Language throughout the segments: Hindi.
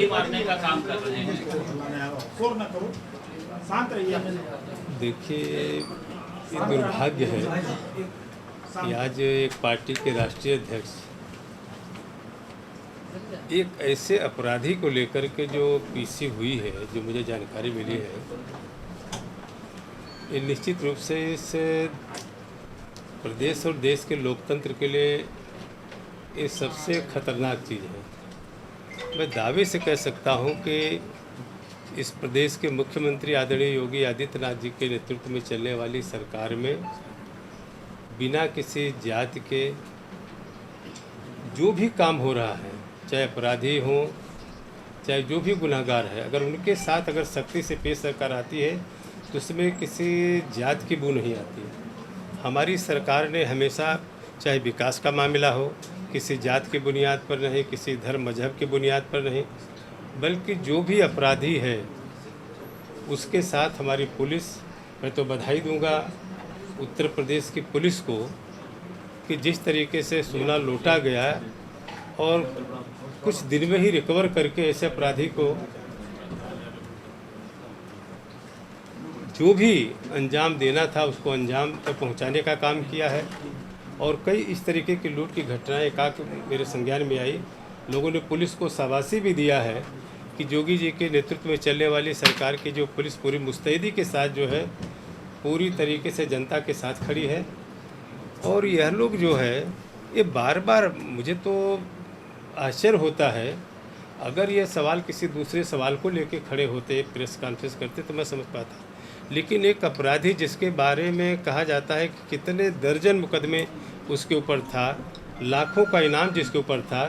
गोली मारने का काम कर रहे हैं। शोर न करो, शांत रहिए। देखिए, ये दुर्भाग्य है कि आज एक पार्टी के राष्ट्रीय अध्यक्ष एक ऐसे अपराधी को लेकर के जो पीसी हुई है, जो मुझे जानकारी मिली है, ये निश्चित रूप से इस प्रदेश और देश के लोकतंत्र के लिए ये सबसे खतरनाक चीज़ है। मैं दावे से कह सकता हूँ कि इस प्रदेश के मुख्यमंत्री आदरणीय योगी आदित्यनाथ जी के नेतृत्व में चलने वाली सरकार में बिना किसी जाति के जो भी काम हो रहा है, चाहे अपराधी हों, चाहे जो भी गुनहगार है, अगर उनके साथ अगर सख्ती से पेश सरकार आती है तो उसमें किसी जात की बू नहीं आती। हमारी सरकार ने हमेशा, चाहे विकास का मामला हो, किसी जात की बुनियाद पर नहीं, किसी धर्म मजहब की बुनियाद पर नहीं, बल्कि जो भी अपराधी है उसके साथ हमारी पुलिस, मैं तो बधाई दूंगा उत्तर प्रदेश की पुलिस को कि जिस तरीके से सोना लूटा गया और कुछ दिन में ही रिकवर करके ऐसे अपराधी को जो भी अंजाम देना था उसको अंजाम तक पहुंचाने का काम किया है। और कई इस तरीके की लूट की घटनाएं एकाक मेरे संज्ञान में आई। लोगों ने पुलिस को शाबाशी भी दिया है कि योगी जी के नेतृत्व में चलने वाली सरकार की जो पुलिस पूरी मुस्तैदी के साथ जो है पूरी तरीके से जनता के साथ खड़ी है। और यह लोग जो है ये बार बार, मुझे तो आश्चर्य होता है, अगर ये सवाल किसी दूसरे सवाल को लेके खड़े होते, प्रेस कॉन्फ्रेंस करते तो मैं समझ पाता, लेकिन एक अपराधी जिसके बारे में कहा जाता है कि कितने दर्जन मुकदमे उसके ऊपर था, लाखों का इनाम जिसके ऊपर था,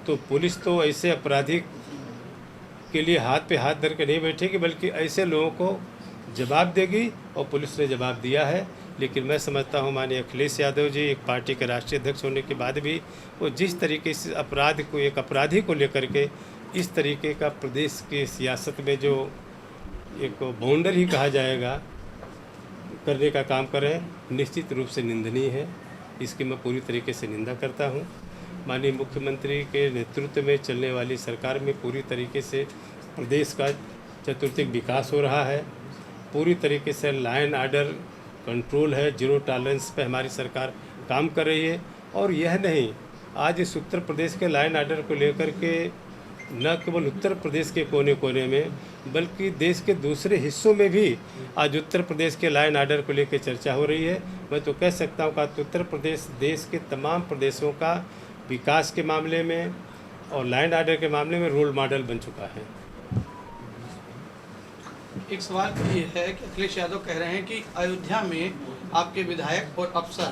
तो पुलिस तो ऐसे अपराधी के लिए हाथ पे हाथ धर के नहीं बैठेगी, बल्कि ऐसे लोगों को जवाब देगी। और पुलिस ने जवाब दिया है। लेकिन मैं समझता हूँ माननीय अखिलेश यादव जी एक पार्टी के राष्ट्रीय अध्यक्ष होने के बाद भी वो जिस तरीके से अपराध को, एक अपराधी को लेकर के इस तरीके का प्रदेश के सियासत में जो एक बाउंडर ही कहा जाएगा करने का काम करें, निश्चित रूप से निंदनीय है। इसकी मैं पूरी तरीके से निंदा करता हूँ। माननीय मुख्यमंत्री के नेतृत्व में चलने वाली सरकार में पूरी तरीके से प्रदेश का चतुर्थिक विकास हो रहा है। पूरी तरीके से लॉ एंड ऑर्डर कंट्रोल है, जीरो टॉलरेंस पे हमारी सरकार काम कर रही है। और यह नहीं, आज इस उत्तर प्रदेश के लॉ एंड ऑर्डर को लेकर के न केवल उत्तर प्रदेश के कोने कोने में बल्कि देश के दूसरे हिस्सों में भी आज उत्तर प्रदेश के लॉ एंड ऑर्डर को लेकर चर्चा हो रही है। मैं तो कह सकता हूँ कि उत्तर प्रदेश देश के तमाम प्रदेशों का विकास के मामले में और लॉ एंड ऑर्डर के मामले में रोल मॉडल बन चुका है। एक सवाल ये है कि अखिलेश यादव कह रहे हैं कि अयोध्या में आपके विधायक और अफसर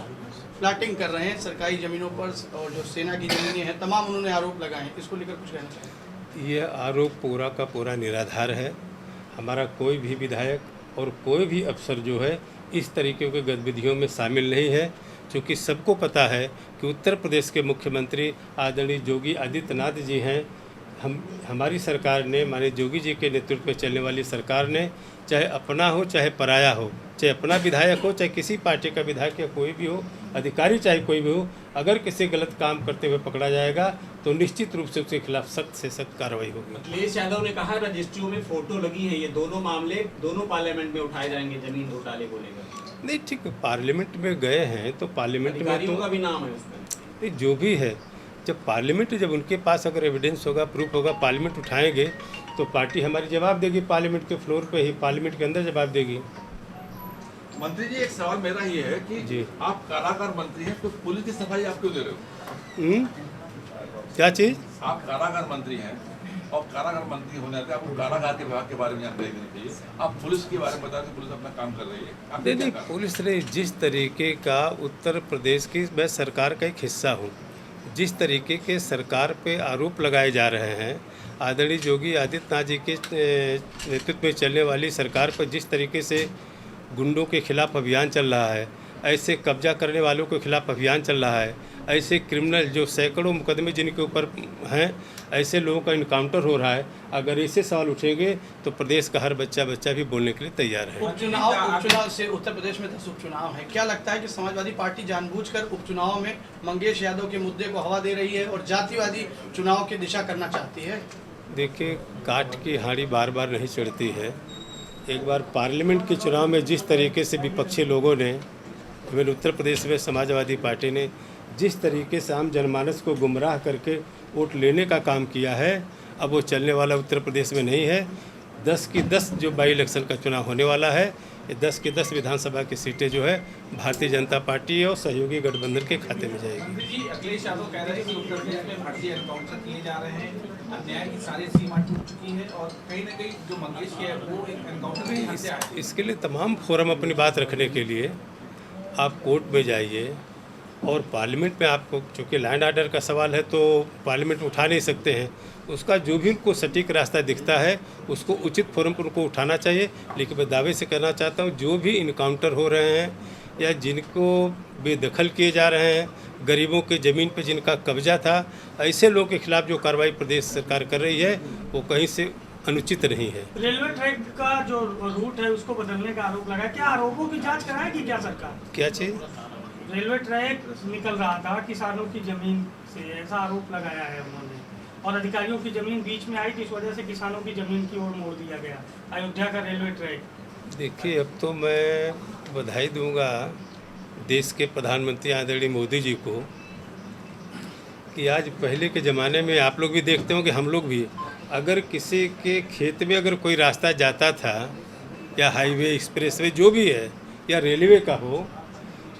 प्लाटिंग कर रहे हैं सरकारी ज़मीनों पर, और जो सेना की ज़मीनें हैं तमाम उन्होंने आरोप लगाए हैं। इसको लेकर कुछ कहना चाहिए? ये आरोप पूरा का पूरा निराधार है। हमारा कोई भी विधायक और कोई भी अफसर जो है इस तरीके की गतिविधियों में शामिल नहीं है, क्योंकि सबको पता है कि उत्तर प्रदेश के मुख्यमंत्री आदरणीय योगी आदित्यनाथ जी हैं। हमारी सरकार ने, माननीय योगी जी के नेतृत्व में चलने वाली सरकार ने, चाहे अपना हो चाहे पराया हो, चाहे अपना विधायक हो चाहे किसी पार्टी का विधायक या कोई भी हो, अधिकारी चाहे कोई भी हो, अगर किसी गलत काम करते हुए पकड़ा जाएगा तो निश्चित रूप से उसके खिलाफ सख्त से सख्त कार्रवाई होगी। अखिलेश यादव ने कहा रजिस्ट्रियों में फोटो लगी है, ये दोनों मामले दोनों पार्लियामेंट में उठाए जाएंगे जमीन घोटाले को लेकर। नहीं, ठीक है, पार्लियामेंट में गए हैं तो पार्लियामेंट में तो का भी नाम है उसमें, जो भी है, जब पार्लियामेंट, जब उनके पास अगर एविडेंस होगा, प्रूफ होगा, पार्लियामेंट उठाएंगे तो पार्टी हमारी जवाब देगी, पार्लियामेंट के फ्लोर पे ही, पार्लियामेंट के अंदर जवाब देगी। मंत्री जी, एक सवाल मेरा ये है कि जी, आप कारागार मंत्री हैं तो पुलिस की सफाई आप क्यों दे रहे हो? क्या चीज़? आप कारागार मंत्री हैं और कारागार मंत्री होने के आपको कारागार के विभाग के बारे में जानकारी देनी चाहिए। आप पुलिस के बारे में बता दें, पुलिस अपना काम कर रही है। आप नहीं, पुलिस ने जिस तरीके का उत्तर प्रदेश की, मैं सरकार का एक हिस्सा हूँ, जिस तरीके के सरकार पे आरोप लगाए जा रहे हैं, आदरणीय योगी आदित्यनाथ जी के नेतृत्व में चलने वाली सरकार पर जिस तरीके से गुंडों के खिलाफ अभियान चल रहा है, ऐसे कब्जा करने वालों के खिलाफ अभियान चल रहा है, ऐसे क्रिमिनल जो सैकड़ों मुकदमे जिनके ऊपर हैं, ऐसे लोगों का इनकाउंटर हो रहा है। अगर ऐसे सवाल उठेंगे तो प्रदेश का हर बच्चा भी बोलने के लिए तैयार है। उपचुनाव से उत्तर प्रदेश में 10 उपचुनाव है, क्या लगता है कि समाजवादी पार्टी जानबूझकर उपचुनाव में मंगेश यादव के मुद्दे को हवा दे रही है और जातिवादी चुनाव की दिशा करना चाहती है? देखिए, काठ की हांडी बार बार नहीं चढ़ती है। एक बार पार्लियामेंट के चुनाव में जिस तरीके से विपक्षी लोगों ने, इवन उत्तर प्रदेश में समाजवादी पार्टी ने जिस तरीके से आम जनमानस को गुमराह करके वोट लेने का काम किया है, अब वो चलने वाला उत्तर प्रदेश में नहीं है। 10 की 10 जो बाई इलेक्शन का चुनाव होने वाला है, ये 10 की 10 विधानसभा की सीटें जो है भारतीय जनता पार्टी और सहयोगी गठबंधन के खाते में जाएगी। जी, अखिलेश यादव कह रहे हैं कि उत्तर प्रदेश में भारतीय एनकाउंटर किए जा रहे हैं, अन्याय की सारी सीमा टूट चुकी है और कहीं ना कहीं जो मंगेश है वो एक एनकाउंटर के से आए। इसके लिए तमाम फोरम अपनी बात रखने के लिए आप कोर्ट में जाइए और पार्लियामेंट में आपको, चूँकि लैंड ऑर्डर का सवाल है तो पार्लियामेंट उठा नहीं सकते हैं, उसका जो भी उनको सटीक रास्ता दिखता है उसको उचित फोरम पर उनको उठाना चाहिए। लेकिन मैं दावे से कहना चाहता हूँ, जो भी इनकाउंटर हो रहे हैं या जिनको बेदखल किए जा रहे हैं, गरीबों के ज़मीन पर जिनका कब्जा था, ऐसे लोगों के खिलाफ जो कार्रवाई प्रदेश सरकार कर रही है वो कहीं से अनुचित नहीं है। रेलवे ट्रैक का जो रूट है उसको बदलने का आरोप लगा, क्या आरोपों की जांच कराएगी क्या सरकार? क्या चीज़? रेलवे ट्रैक निकल रहा था किसानों की जमीन से, ऐसा आरोप लगाया है उन्होंने, और अधिकारियों की जमीन बीच में आई तो इस वजह से किसानों की जमीन की ओर मोड़ दिया गया अयोध्या का रेलवे ट्रैक। देखिए, अब तो मैं बधाई दूंगा देश के प्रधानमंत्री आदरणीय मोदी जी को कि आज, पहले के ज़माने में आप लोग भी देखते हो कि हम लोग भी, अगर किसी के खेत में अगर कोई रास्ता जाता था या हाईवे, एक्सप्रेसवे जो भी है या रेलवे का हो,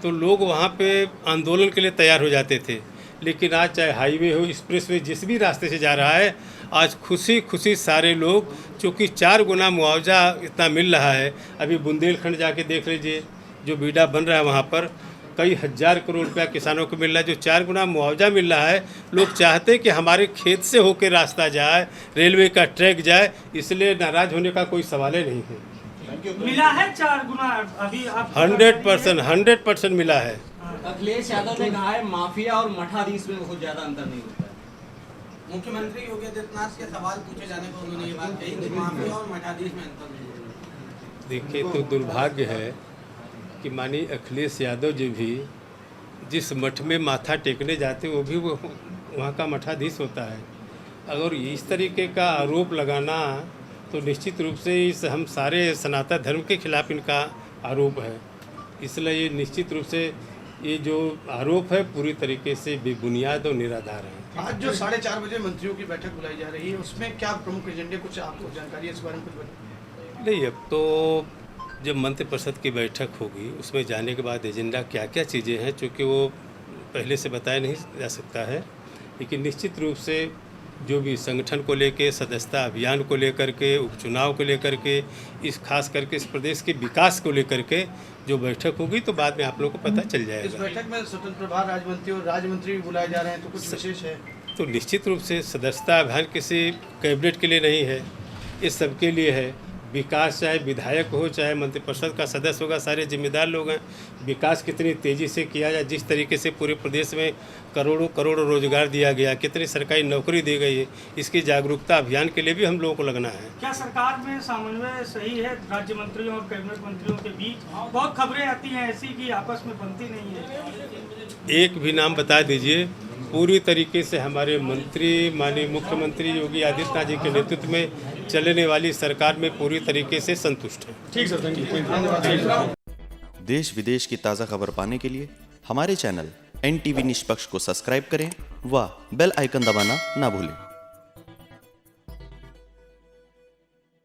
तो लोग वहाँ पे आंदोलन के लिए तैयार हो जाते थे। लेकिन आज चाहे हाईवे हो, एक्सप्रेसवे, जिस भी रास्ते से जा रहा है, आज खुशी खुशी सारे लोग, चूँकि 4 गुना मुआवजा इतना मिल रहा है। अभी बुंदेलखंड जाके देख लीजिए, जो बीडा बन रहा है वहाँ पर कई हज़ार करोड़ रुपया किसानों को मिल रहा है, जो 4 गुना मुआवजा मिल रहा है। लोग चाहते हैं कि हमारे खेत से होकर रास्ता जाए, रेलवे का ट्रैक जाए, इसलिए नाराज़ होने का कोई सवाल ही नहीं है। मिला है 4 गुना अभी आप 100% मिला है। अखिलेश यादव ने कहा है माफिया और मठाधीश में बहुत ज्यादा अंतर नहीं होता है। मुख्यमंत्री योगी आदित्यनाथ के सवाल पूछे जाने पर उन्होंने ये बात कही कि माफिया और मठाधीश में अंतर नहीं होता। देखिए, तो दुर्भाग्य है कि माननीय अखिलेश यादव जी भी जिस मठ में माथा टेकने जाते वो भी वो वहाँ का मठाधीश होता है। अगर इस तरीके का आरोप लगाना तो निश्चित रूप से इस हम सारे सनातन धर्म के खिलाफ इनका आरोप है। इसलिए ये निश्चित रूप से ये जो आरोप है पूरी तरीके से बेबुनियाद और निराधार है। आज जो 4:30 बजे मंत्रियों की बैठक बुलाई जा रही है, उसमें क्या प्रमुख एजेंडे, कुछ आपको जानकारी है इस बारे में? कुछ बताइए। नहीं, अब तो जब मंत्रिपरिषद की बैठक होगी उसमें जाने के बाद एजेंडा क्या क्या चीज़ें हैं, चूँकि वो पहले से बताया नहीं जा सकता है। लेकिन निश्चित रूप से जो भी संगठन को लेके, सदस्यता अभियान को लेकर के, उपचुनाव को लेकर के, इस खास करके इस प्रदेश के विकास को लेकर के जो बैठक होगी तो बाद में आप लोगों को पता चल जाएगा। इस बैठक में स्वतंत्र प्रभार राज्यमंत्री और राज्यमंत्री भी बुलाए जा रहे हैं, तो कुछ विशेष है? तो निश्चित रूप से सदस्यता अभियान किसी कैबिनेट के लिए नहीं है, इस सबके लिए है। विकास चाहे विधायक हो चाहे मंत्रिपरिषद का सदस्य होगा, सारे जिम्मेदार लोग हैं। विकास कितनी तेज़ी से किया जाए, जिस तरीके से पूरे प्रदेश में करोड़ों करोड़ों रोजगार दिया गया, कितनी सरकारी नौकरी दी गई है, इसकी जागरूकता अभियान के लिए भी हम लोगों को लगना है। क्या सरकार में समन्वय सही है राज्य मंत्रियों और कैबिनेट मंत्रियों के बीच? बहुत खबरें आती हैं ऐसी कि आपस में बनती नहीं है। एक भी नाम बता दीजिए। पूरी तरीके से हमारे मंत्री माननीय मुख्यमंत्री योगी आदित्यनाथ जी के नेतृत्व में चलने वाली सरकार में पूरी तरीके से संतुष्ट है। ठीक सर, थैंक यू। देश विदेश की ताज़ा खबर पाने के लिए हमारे चैनल NTV निष्पक्ष को सब्सक्राइब करें व बेल आइकन दबाना ना भूलें।